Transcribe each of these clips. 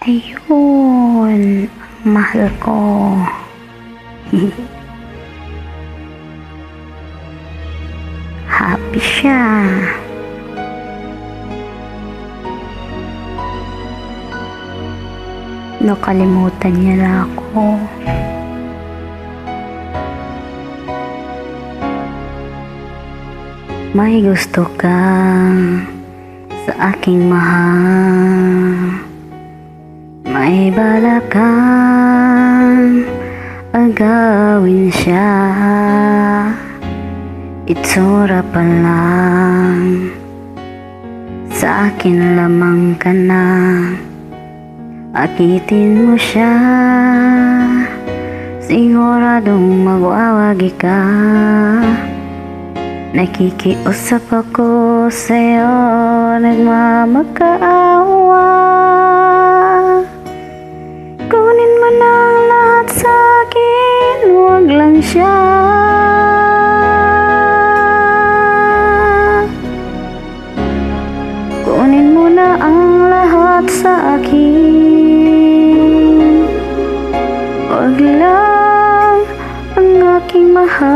Ayun, mahal ko. Happy siya. Nakalimutan niya na ako. May gusto kang sa aking mahal. May balak kang agawin siya. Itsura pa lang, sa akin lamang ka na. Akitin mo siya, siguradong magwawagi ka. Nakikiusap ako sa'yo, nagmamakaawa. Kunin mo na ang lahat sa'kin, huwag lang siya. Kunin mo na ang lahat sa akin, huwag lang ang aking mahal.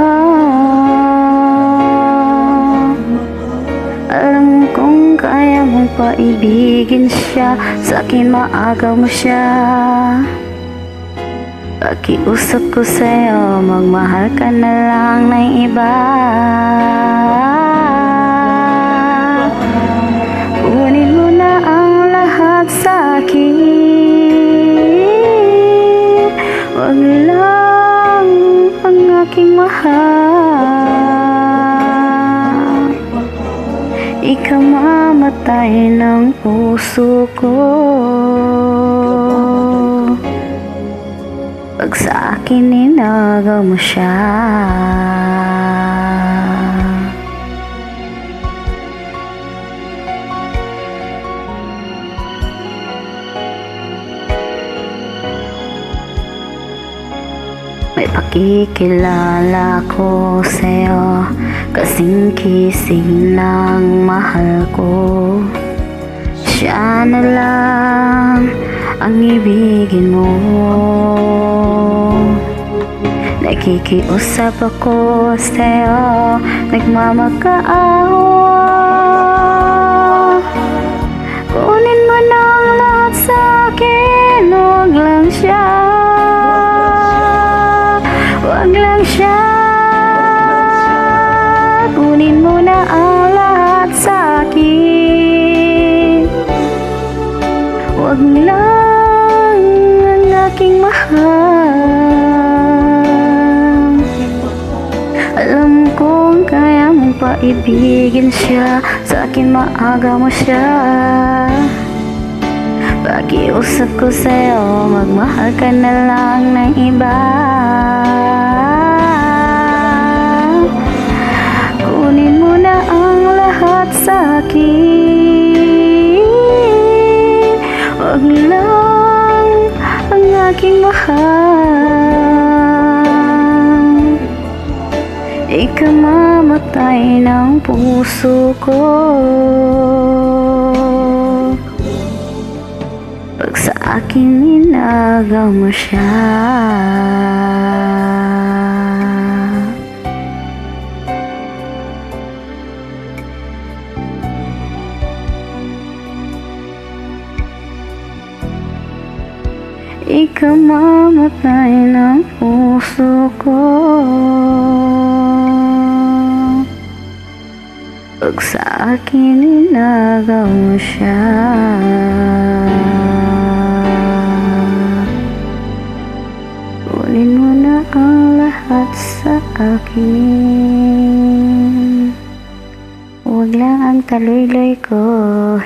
Alam kong kaya mong paibigin siya, sa'kin maagaw mo siya. Pakiusap ko sa'yo, magmahal ka na lang ng iba. Kunin mo na ang lahat sa'kin, huwag lang ang aking mahal. Ikaw mamatay ng puso ko pag sa akin inagaw mo siya. May pakikilala ko sa'yo, kasing kising ng mahal ko. Siya na lang ang ibigin mo. Nakikiusap ako sa'yo, nagmamakaawa. Kunin mo na ang lahat sa'kin, huwag lang siya. Huwag lang siya. Kunin mo na ang lahat sa'kin, huwag lang ang aking mahal. Alam kong kaya mong paibigin siya, sa'kin maaga mo siya. Pakiusap ko sa'yo, magmahal ka na lang ng iba. Kunin mo na ang lahat sa'kin, huwag lang ang aking mahal. Ikaw mamatay ng puso ko pag sa akin inagaw mo siya. Ikaw mamatay ng puso ko pag sa akin inagaw mo siya. Kunin mo na ang lahat sa akin, huwag lang ang taluloy ko.